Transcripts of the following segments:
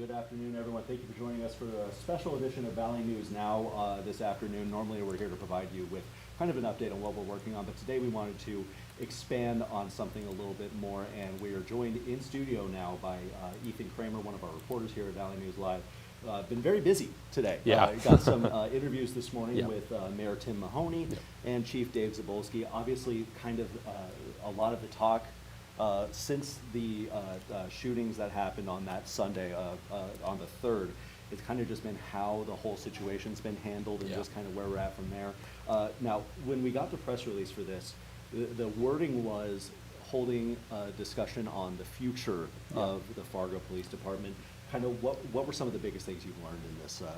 Good afternoon, everyone. Thank you for joining us for a special edition of Valley News Now this afternoon. Normally, we're here to provide you with kind of an update on what we're working on, but today we wanted to expand on something a little bit more, and we are joined in studio now by Ethan Kramer, one of our reporters here at Valley News Live. Been very busy today. Yeah. Got some interviews this morning Yeah. with Mayor Tim Mahoney and Chief Dave Zibolski. Obviously, kind of a lot of the talk since the shootings that happened on that Sunday, on the 3rd, it's kind of just been how the whole situation's been handled and just kind of where we're at from there. Now, when we got the press release for this, the wording was holding a discussion on the future of the Fargo Police Department. Kind of what were some of the biggest things you've learned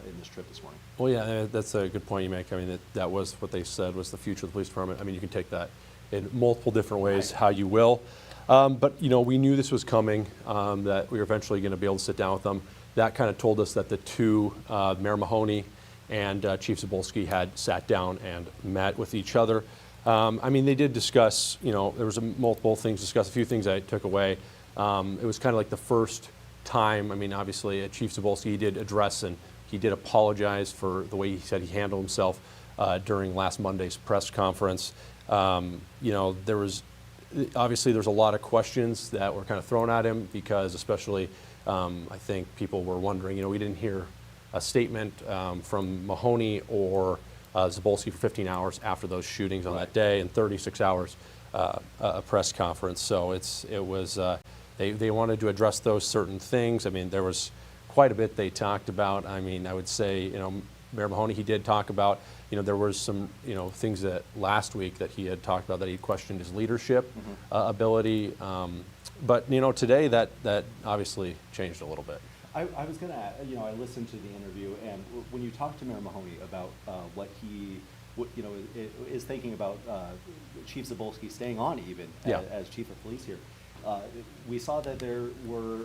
in this trip this morning? Well, yeah, that's a good point you make. I mean, that was what they said was the future of the police department. I mean, you can take that in multiple different ways, how you will. But, you know, we knew this was coming, that we were eventually going to be able to sit down with them. That kind of told us that the two, Mayor Mahoney and Chief Zibolski, had sat down and met with each other. I mean, they did discuss, you know, there was multiple things discussed, a few things I took away. It was kind of like the first time, I mean, obviously, Chief Zibolski, he did address and he did apologize for the way he said he handled himself during last Monday's press conference. You know, obviously there's a lot of questions that were kind of thrown at him because especially I think people were wondering, you know, we didn't hear a statement from Mahoney or Zibolski for 15 hours after those shootings on that day and 36 hours a press conference. So they wanted to address those certain things. I mean, there was quite a bit they talked about. I mean, I would say, you know, Mayor Mahoney, he did talk about, you know, there was some, you know, things that last week that he had talked about that he questioned his leadership ability. But, you know, today that obviously changed a little bit. I was going to, you know, I listened to the interview, and when you talk to Mayor Mahoney about what he, you know, is thinking about Chief Zibolski staying on even as Chief of Police here, we saw that there were,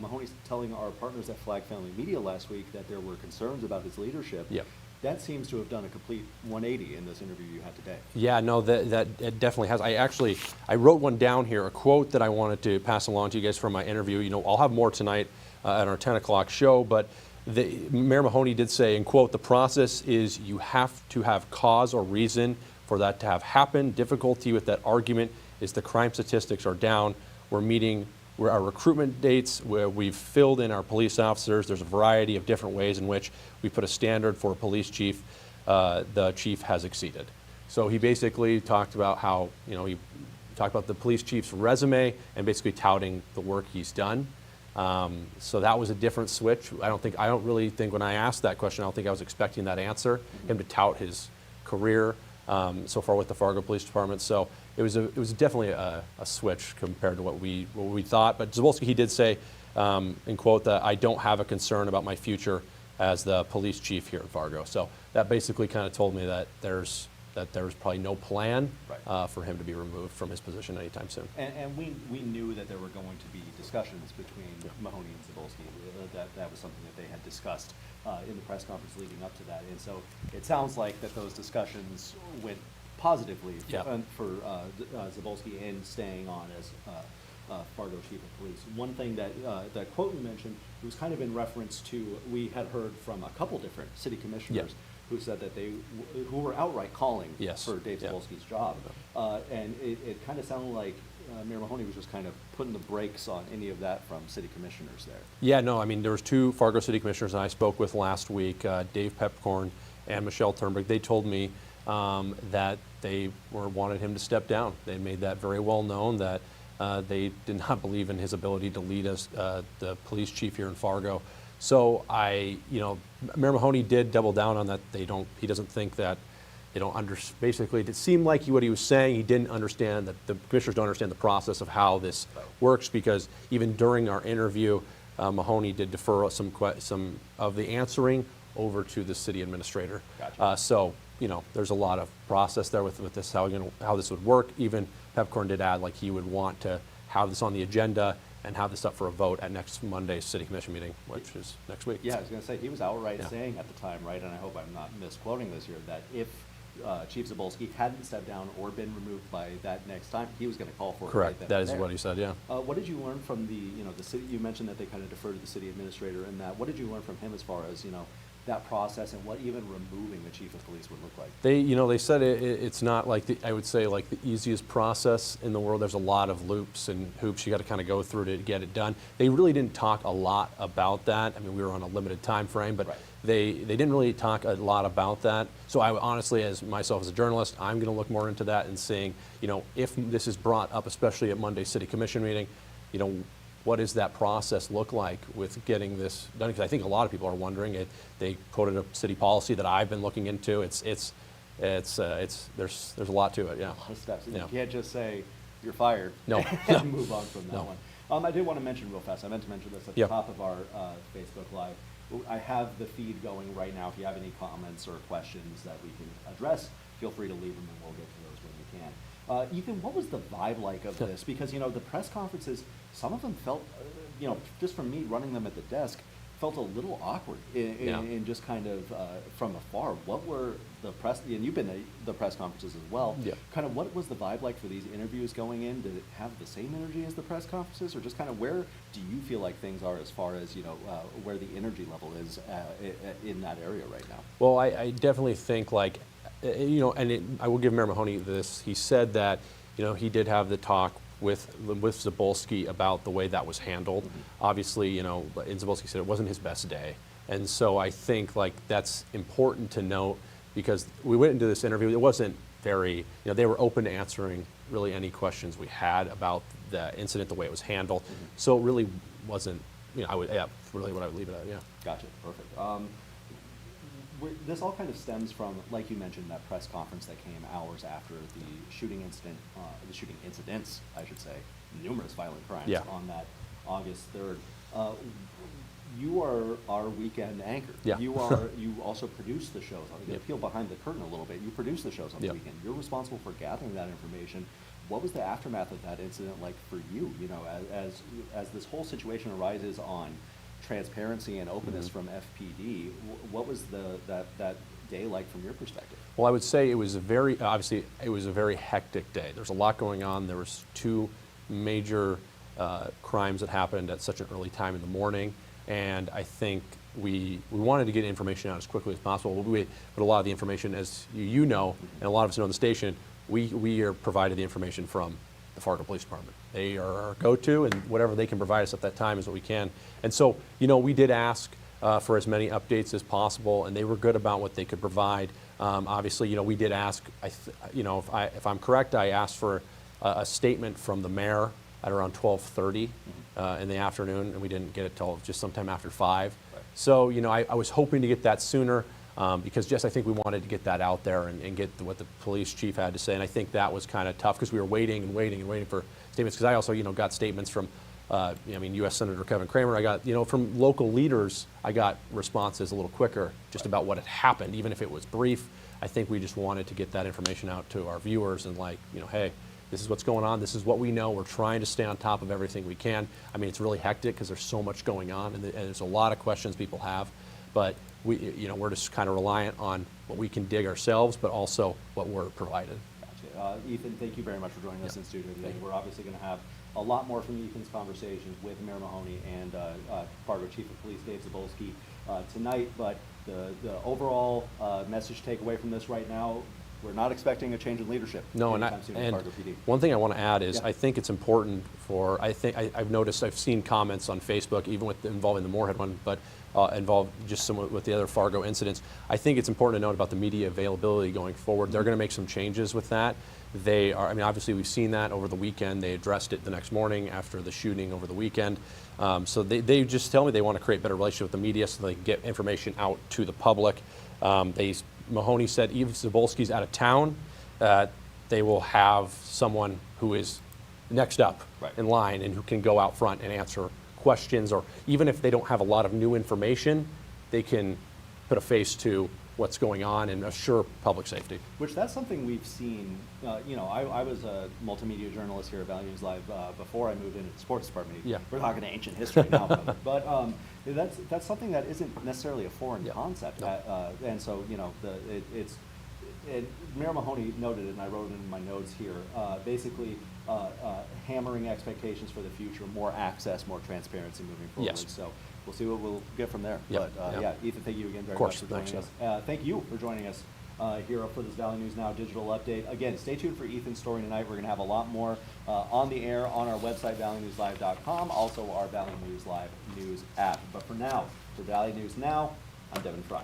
Mahoney's telling our partners at Flag Family Media last week that there were concerns about his leadership. Yep. That seems to have done a complete 180 in this interview you had today. Yeah, no, that it definitely has. I wrote one down here, a quote that I wanted to pass along to you guys from my interview. You know, I'll have more tonight at our 10 o'clock show, but Mayor Mahoney did say, and quote, "The process is you have to have cause or reason for that to have happened. Difficulty with that argument is the crime statistics are down. We're meeting our recruitment dates where we've filled in our police officers. There's a variety of different ways in which we put a standard for a police chief. The chief has exceeded." So he basically talked about how, you know, he talked about the police chief's resume and basically touting the work he's done. So that was a different switch. I don't really think when I asked that question, I don't think I was expecting that answer, him to tout his career so far with the Fargo Police Department. So it was definitely a switch compared to what we thought. But Zibolski, he did say, in quote, that I don't have a concern about my future as the police chief here in Fargo. So that basically kind of told me that there's probably no plan for him to be removed from his position anytime soon. And we knew that there were going to be discussions between Mahoney and Zibolski. That was something that they had discussed in the press conference leading up to that. And so it sounds like that those discussions went positively for Zibolski in staying on as Fargo Chief of Police. One thing that quote you mentioned, it was kind of in reference to, we had heard from a couple different city commissioners who said that who were outright calling for Dave Zibolski's job. And it kind of sounded like Mayor Mahoney was just kind of putting the brakes on any of that from city commissioners there. Yeah, no, I mean, there was two Fargo city commissioners I spoke with last week, Dave Pepcorn and Michelle Turnberg. They told me that they wanted him to step down. They made that very well known that they did not believe in his ability to lead us, the police chief here in Fargo. So you know, Mayor Mahoney did double down on that. He doesn't think that they don't understand. Basically, it seemed like what he was saying, he didn't understand that the commissioners don't understand the process of how this works, because even during our interview, Mahoney did defer some of the answering over to the city administrator. Gotcha. So, you know, there's a lot of process there with this, how this would work. Even Pepcorn did add, like, he would want to have this on the agenda and have this up for a vote at next Monday's City Commission meeting, which is next week. Yeah, I was going to say, he was outright saying at the time, right, and I hope I'm not misquoting this here, that if Chief Zibolski hadn't stepped down or been removed by that next time, he was going to call for it. Correct. Right then That and is there. what he said, yeah. What did you learn from the city? You mentioned that they kind of deferred to the city administrator and that. What did you learn from him as far as, that process and what even removing the chief of police would look like? They said it's not like I would say like the easiest process in the world. There's a lot of loops and hoops you got to kind of go through to get it done. They really didn't talk a lot about that. I mean, we were on a limited time frame, but Right. they didn't really talk a lot about that. So I honestly, as myself as a journalist, I'm going to look more into that and seeing, if this is brought up, especially at Monday's City Commission meeting, what does that process look like with getting this done? Because I think a lot of people are wondering. They quoted a city policy that I've been looking into. There's a lot to it. Yeah. A lot of steps. Yeah. You can't just say you're fired No. and move on from that No. one. I did want to mention real fast. I meant to mention this at the Yep. top of our Facebook Live. I have the feed going right now. If you have any comments or questions that we can address, feel free to leave them and we'll get to those when we can. Ethan, what was the vibe like of this? Because, the press conferences, some of them felt, just from me running them at the desk, felt a little awkward in just kind of from afar. What were the press, and you've been at the press conferences as well, Yeah. kind of what was the vibe like for these interviews going in? Did it have the same energy as the press conferences, or just kind of where do you feel like things are as far as, where the energy level is in that area right now? Well, I definitely think I will give Mayor Mahoney this. He said that, he did have the talk with Zibolski about the way that was handled. Mm-hmm. Obviously, and Zibolski said it wasn't his best day. And so I think that's important to note because we went into this interview, it wasn't very, they were open to answering really any questions we had about the incident, the way it was handled. Mm-hmm. So it really wasn't, really what I would leave it at, yeah. Gotcha, perfect. This all kind of stems from, like you mentioned, that press conference that came hours after the shooting incident, the shooting incidents, I should say, numerous violent crimes Yeah. on that August 3rd. You are our weekend anchor. Yeah. You also produce the shows. I'm going to peel behind the curtain a little bit. You produce the shows on the Yeah. weekend. You're responsible for gathering that information. What was the aftermath of that incident like for you? As this whole situation arises on transparency and openness from FPD, what was that day like from your perspective? Well, I would say it was a very hectic day. There's a lot going on. There was two major crimes that happened at such an early time in the morning, and I think we wanted to get information out as quickly as possible. But a lot of the information, as you know, and a lot of us know in the station, we are provided the information from the Fargo Police Department. They are our go-to, and whatever they can provide us at that time is what we can. And so, we did ask for as many updates as possible, and they were good about what they could provide. Obviously, we did ask, if I'm correct, I asked for a statement from the mayor at around 12:30 in the afternoon, and we didn't get it till just sometime after 5. Right. So, I was hoping to get that sooner. Because I think we wanted to get that out there and get what the police chief had to say, and I think that was kind of tough because we were waiting for statements. Because I also, got statements from, U.S. Senator Kevin Kramer. I got, from local leaders, I got responses a little quicker just about what had happened, even if it was brief. I think we just wanted to get that information out to our viewers and hey, this is what's going on. This is what we know. We're trying to stay on top of everything we can. I mean, it's really hectic because there's so much going on, and there's a lot of questions people have, but we're just kind of reliant on what we can dig ourselves, but also what we're provided. Gotcha. Ethan, thank you very much for joining us in studio today. We're obviously going to have a lot more from Ethan's conversations with Mayor Mahoney and Fargo Chief of Police Dave Zibolski tonight, but the overall message takeaway from this right now, we're not expecting a change in leadership anytime soon in Fargo PD. One thing I want to add is Yeah. I think it's important I've seen comments on Facebook, even involving the Moorhead one, but involved just some with the other Fargo incidents. I think it's important to note about the media availability going forward. They're going to make some changes with that. Obviously we've seen that over the weekend. They addressed it the next morning after the shooting over the weekend. So they just tell me they want to create better relationship with the media so they can get information out to the public. Mahoney said even if Zibolski's out of town, they will have someone who is next up in line and who can go out front and answer questions, or even if they don't have a lot of new information, they can put a face to what's going on and assure public safety. Which that's something we've seen. I was a multimedia journalist here at Valley News Live before I moved into the sports department. Yeah. We're talking ancient history now, but that's something that isn't necessarily a foreign concept. No. And so it's and Mayor Mahoney noted it, and I wrote it in my notes here, basically hammering expectations for the future, more access, more transparency moving forward. Yes. So we'll see what we'll get from there. Yep, But yep. yeah, Ethan, thank you again very course, much for joining thanks, us. Thank you for joining us here for this Valley News Now digital update. Again, stay tuned for Ethan's story tonight. We're going to have a lot more on the air on our website, valleynewslive.com, also our Valley News Live news app. But for now, for Valley News Now, I'm Devin Fry.